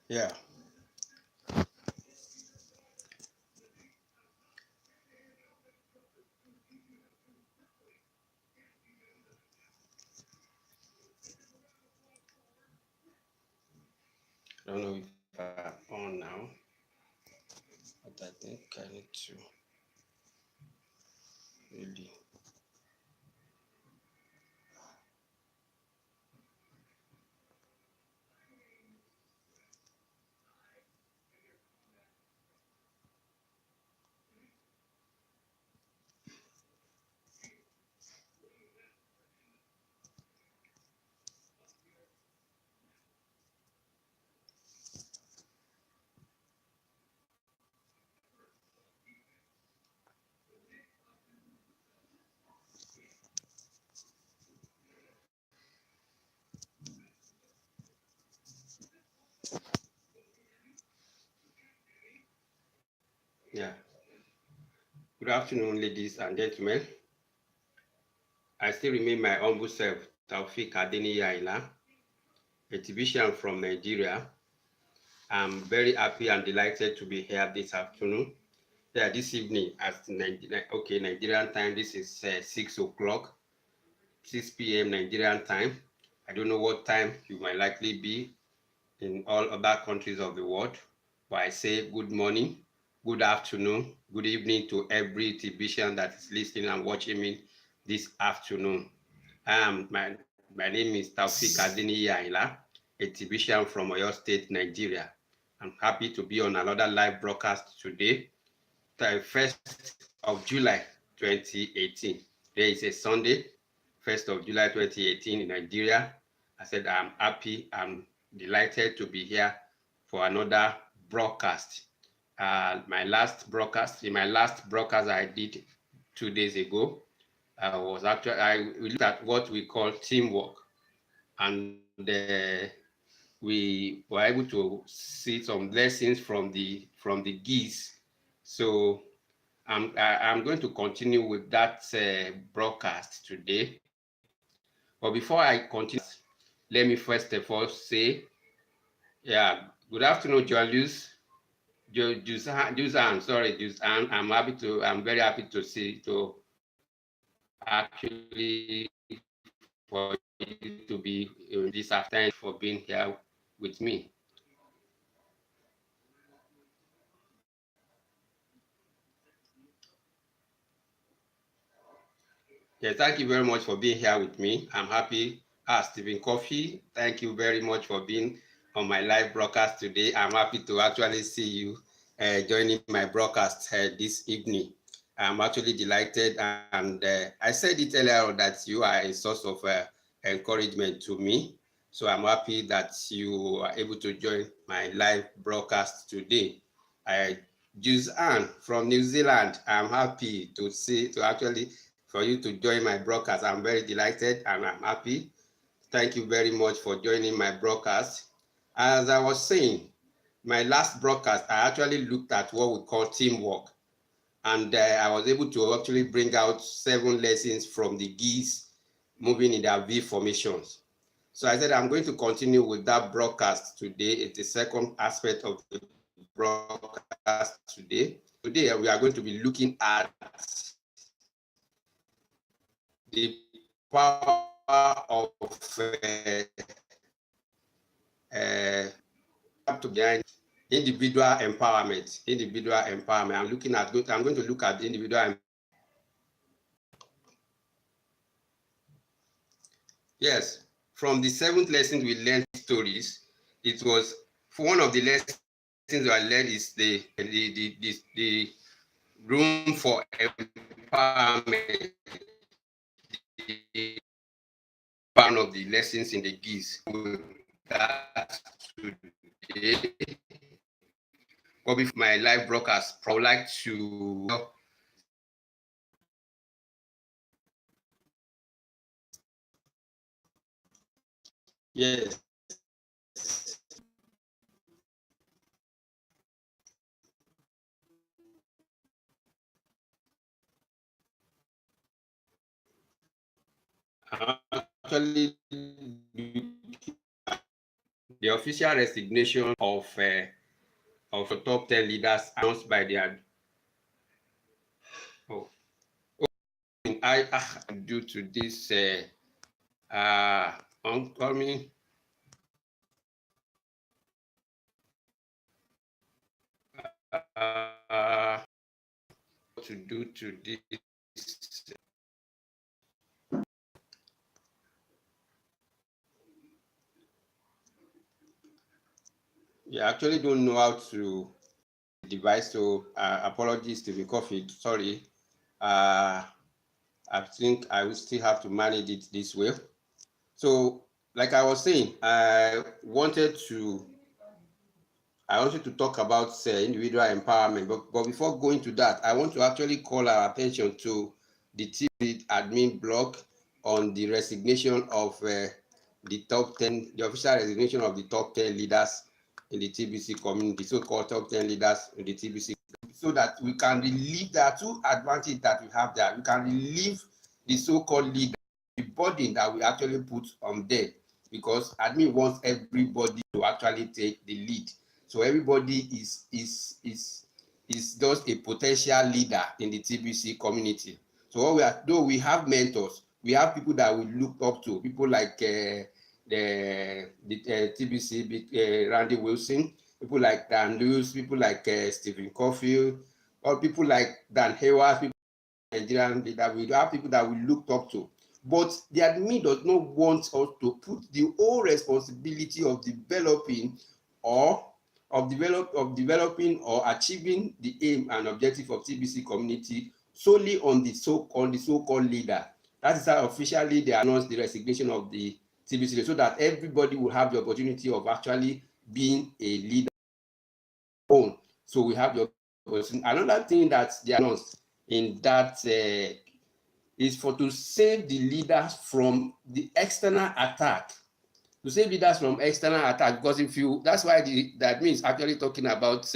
Yeah. I don't know if I'm on now, but I think I need to really. Yeah. Good afternoon, ladies and gentlemen. I still remain my humble self, Taufik Adeni Yaila, a Tibetian from Nigeria. I'm very happy and delighted to be here this afternoon. Yeah, this evening at Nigerian time. This is 6 o'clock, 6 p.m. Nigerian time. I don't know what time you might likely be in all other countries of the world, but I say good morning, good afternoon, good evening to every Tibetan that is listening and watching me this afternoon. My name is Taufik Adini Yaila, a Tibetan from Oyo State, Nigeria. I'm happy to be on another live broadcast today, the 1st of July 2018. Today is a Sunday, 1st of July 2018 in Nigeria. I said I'm happy, I'm delighted to be here for another broadcast. In my last broadcast I did 2 days ago, I looked at what we call teamwork, and we were able to see some lessons from the geese. So I'm going to continue with that broadcast today. But before I continue, let me first of all say, yeah, good afternoon, Joan Luz. Juzan, sorry, Juzan. I'm very happy to see, to actually for you to be this afternoon, for being here with me. Yeah, thank you very much for being here with me. I'm happy. Stephen Coffee, thank you very much for being on my live broadcast today. I'm happy to actually see you joining my broadcast this evening. I'm actually delighted, and I said it earlier on that you are a source of encouragement to me. So I'm happy that you are able to join my live broadcast today. I Juice Ann from New Zealand. I'm happy to actually for you to join my broadcast. I'm very delighted and I'm happy. Thank you very much for joining my broadcast. As I was saying, my last broadcast, I actually looked at what we call teamwork. And I was able to actually bring out 7 lessons from the geese moving in their V formations. So I said I'm going to continue with that broadcast today. It's the second aspect of the broadcast today. Today we are going to be looking at the power of uh, to behind individual empowerment. Individual empowerment. I'm going to look at the individual. Yes, from the seventh lesson we learned stories. It was one of the lessons I learned is the room for empowerment. One of the lessons in the geese. That today. But before my live broadcast, I would like to yes. I'm actually looking at the official resignation of top 10 leaders announced by their due to this oncoming to do to this you actually don't know how to device, so apologies to the coffee, sorry. I think I will still have to manage it this way. So like I was saying, I wanted to talk about individual empowerment, but before going to that, I want to actually call our attention to the TV admin blog on the resignation of the top 10, the official resignation of the top 10 leaders in the TBC community, so-called top 10 leaders in the TBC, so that we can relieve. There are two advantages that we have there. We can relieve the so-called leader, the burden that we actually put on them, because admin wants everybody to actually take the lead. So everybody is just a potential leader in the TBC community. So what we are, though we have mentors, we have people that we look up to, people like the TBC Randy Wilson, people like Dan Lewis, people like Stephen Caulfield, or people like Dan Hayward, people Nigerian leader. We have people that we looked up to. But the admin does not want us to put the whole responsibility of developing or developing or achieving the aim and objective of TBC community solely on the so-called leader. That is how officially they announced the resignation of the TBC, so that everybody will have the opportunity of actually being a leader. So we have the opportunity. Another thing that they announced in that is to save the leaders from the external attack. To save leaders from external attack, because if you, that's why that means actually talking about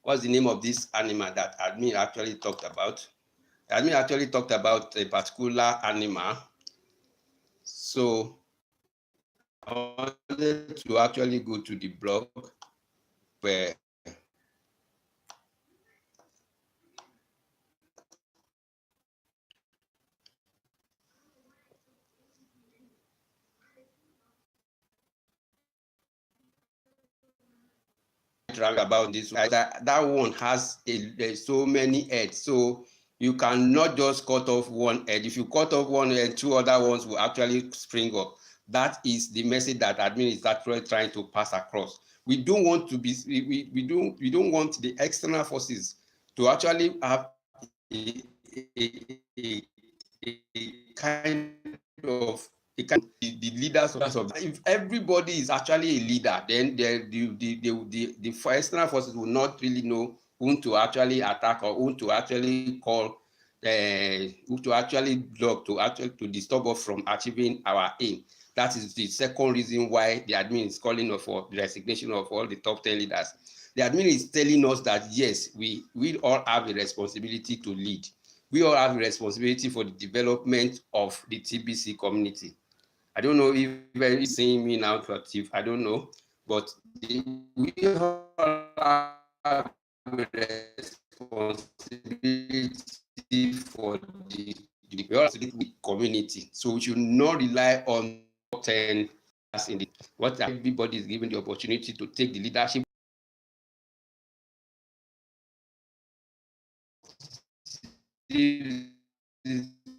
what's the name of this animal that admin actually talked about. Admin actually talked about a particular animal. So I wanted to actually go to the blog where about this. That one has so many heads, so you cannot just cut off one head. If you cut off one head, two other ones will actually spring up. That is the message that admin is actually trying to pass across. We don't want to be, we don't want the external forces to actually have a kind of the leaders of. If everybody is actually a leader, then the external forces will not really know whom to actually attack or whom to actually call, who to actually block to disturb us from achieving our aim. That is the second reason why the admin is calling for the resignation of all the top 10 leaders. The admin is telling us that yes, we all have a responsibility to lead. We all have a responsibility for the development of the TBC community. I don't know if you're seeing me now, Latif. I don't know, but we all have a responsibility for the community. So we should not rely on 10 as in the what everybody is given the opportunity to take the leadership.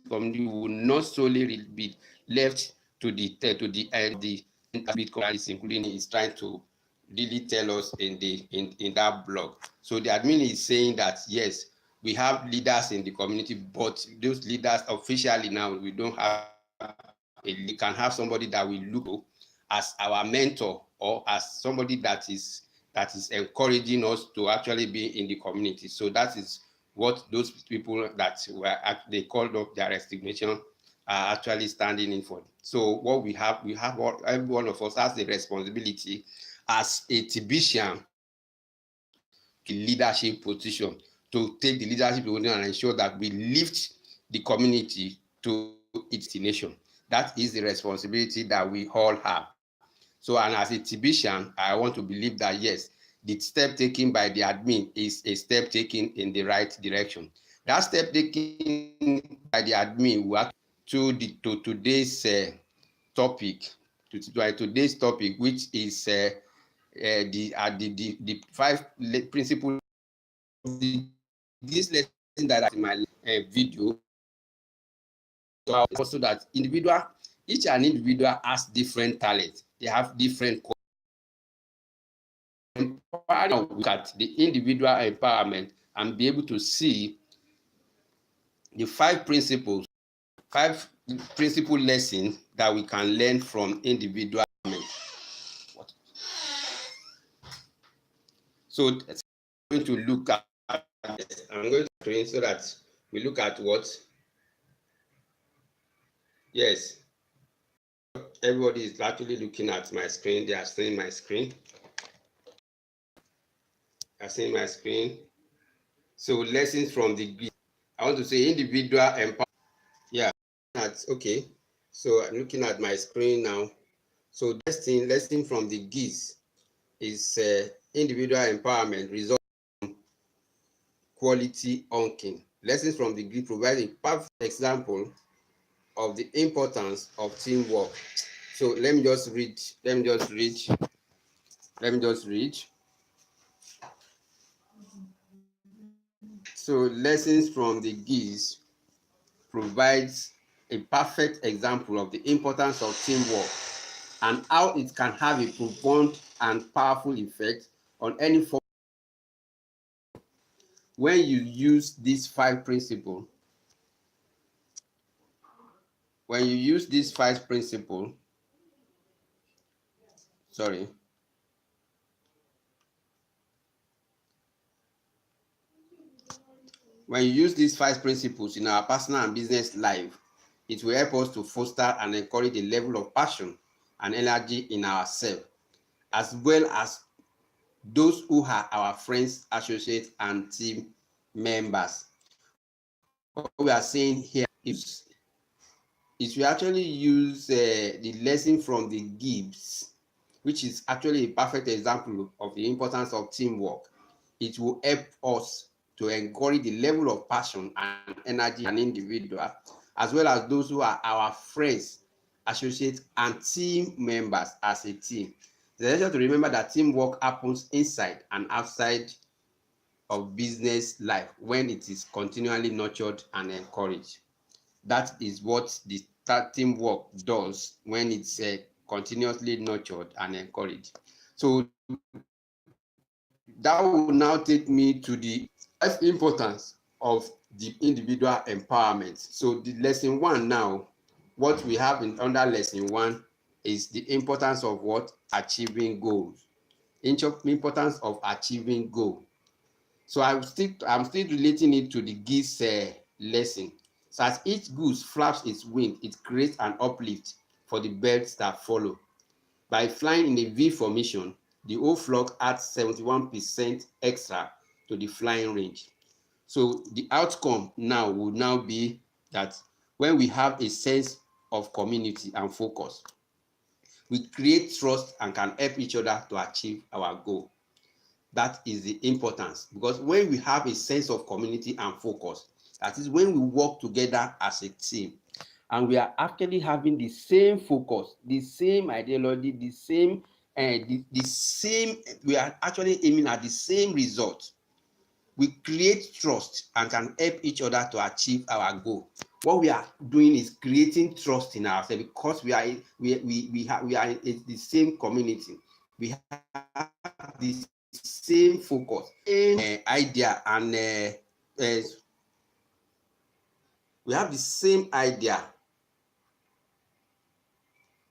Community will not solely be left to the end. The including is trying to really tell us in that blog. So the admin is saying that yes, we have leaders in the community, but those leaders officially now we don't have. We can have somebody that we look as our mentor or as somebody that is encouraging us to actually be in the community. So that is what those people that were they called up their resignation are actually standing in for. So what we have every one of us has the responsibility as a TBCian leadership position to take the leadership position and ensure that we lift the community to its destination. That is the responsibility that we all have. So, and as a TBian, I want to believe that yes, the step taken by the admin is a step taken in the right direction. That step taken by the admin will add to today's topic, today's topic, which is the 5 principles. This lesson that I in my video, also that each individual has different talents. They have different. Look at the individual empowerment and be able to see the 5 principle lessons that we can learn from individual empowerment. So I'm going to look at. I'm going to train so that we look at what. Yes, everybody is actually looking at my screen. They are seeing my screen. So lessons from the. I want to say individual empowerment. Yeah, that's okay. So I'm looking at my screen now. So lesson from the GIS is individual empowerment result in quality unking. Lessons from the GIS provide a perfect example of the importance of teamwork. So let me just read. So lessons from the GIS provides a perfect example of the importance of teamwork and how it can have a profound and powerful effect on any form. When you use these 5 principles, when you use these 5 principles, when you use these 5 principles in our personal and business life, it will help us to foster and encourage a level of passion and energy in ourselves, as well as those who are our friends, associates, and team members. What we are saying here is we actually use the lesson from the GIS, which is actually a perfect example of the importance of teamwork. It will help us to encourage the level of passion and energy in an individual, as well as those who are our friends, associates, and team members as a team. It's essential to remember that teamwork happens inside and outside of business life when it is continually nurtured and encouraged. That is what the teamwork does when it's continuously nurtured and encouraged. So that will now take me to the importance of the individual empowerment. So the lesson 1 now, what we have under lesson 1 is the importance of what? Achieving goals. Importance of achieving goal. So I'm still relating it to the GIS lesson. So as each goose flaps its wing, it creates an uplift for the birds that follow. By flying in a V formation, the whole flock adds 71% extra to the flying range. So the outcome now will now be that when we have a sense of community and focus, we create trust and can help each other to achieve our goal. That is the importance, because when we have a sense of community and focus, that is when we work together as a team and we are actually having the same focus, the same ideology, the same we are actually aiming at the same result. We create trust and can help each other to achieve our goal. What we are doing is creating trust in ourselves, because we are in the same community. We have this same focus, same idea, and we have the same idea.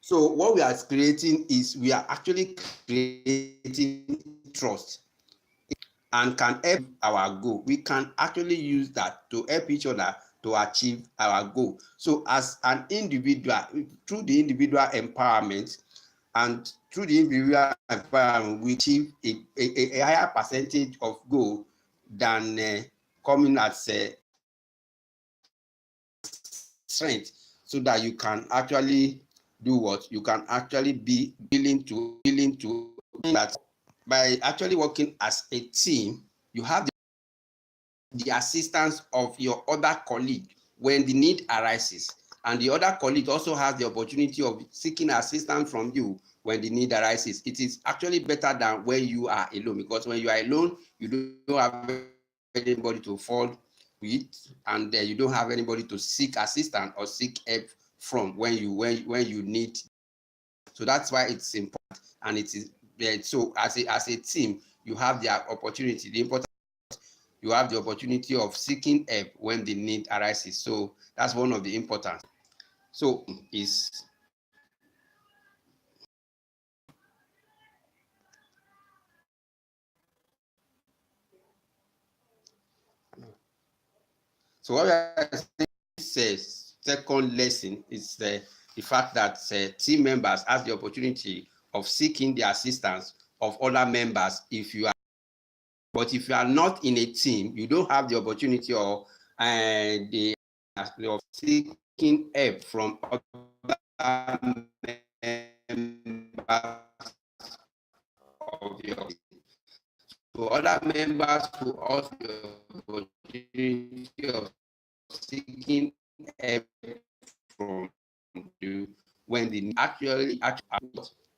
So what we are creating is we are actually creating trust and can help our goal. We can actually use that to help each other to achieve our goal. So as an individual, through the individual empowerment and through the individual empowerment, we achieve a higher percentage of goal than coming at strength so that you can actually do what? You can actually be willing to that by actually working as a team, you have the assistance of your other colleague when the need arises. And the other colleague also has the opportunity of seeking assistance from you when the need arises. It is actually better than when you are alone, because when you are alone, you don't have anybody to fall with, and you don't have anybody to seek assistance or seek help from when you need. So that's why it's important, and it is so as a team, you have the opportunity. The important, you have the opportunity of seeking help when the need arises. So that's one of the importance. So is so what I say says second lesson is the fact that team members have the opportunity of seeking the assistance of other members if you are. But if you are not in a team, you don't have the opportunity or the of seeking help from other members of your team. So other members who also have the opportunity of seeking help from you when they actually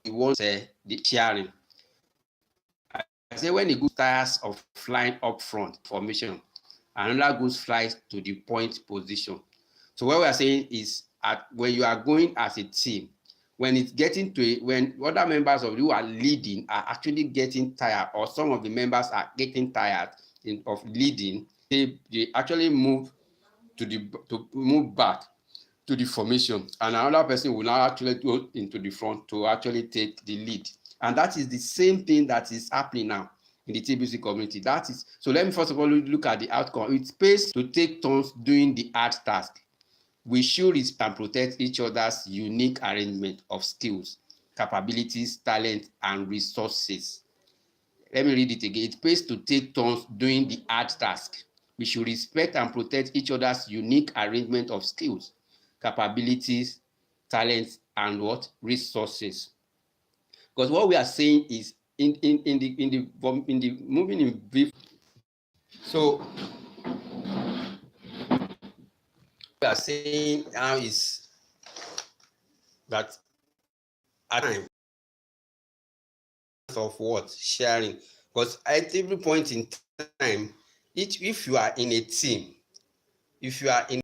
want the sharing. I say when a goose tires of flying up front formation, another goose flies to the point position. So what we are saying is when you are going as a team, when it's getting to when other members of you are leading are actually getting tired, or some of the members are getting tired of leading, they actually move to move back to the formation, and another person will now actually go into the front to actually take the lead. And that is the same thing that is happening now in the TBC community. That is, so let me first of all look at the outcome. It pays to take turns doing the hard task. We should respect and protect each other's unique arrangement of skills, capabilities, talent, and resources. Let me read it again. It pays to take turns doing the hard task. We should respect and protect each other's unique arrangement of skills, capabilities, talents, and what? Resources. Because what we are saying is in the moving in brief. So we are saying now is that at time of what? Sharing. Because at every point in time, if you are in a team, if you are in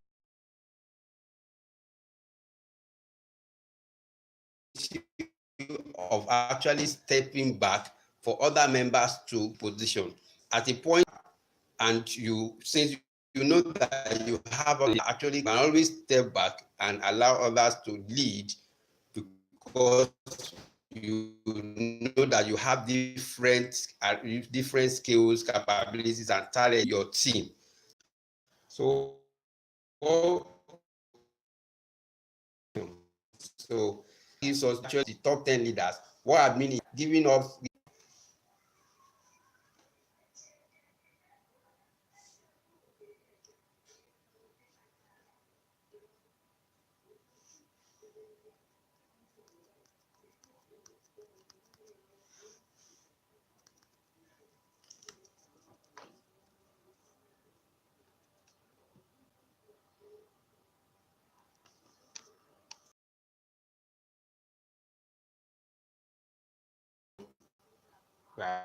of actually stepping back for other members to position at a point, and you, since you know that you have actually can always step back and allow others to lead, because you know that you have different skills, capabilities, and talent in your team. So so gives us actually the top 10 leaders. What admin is giving us. Right.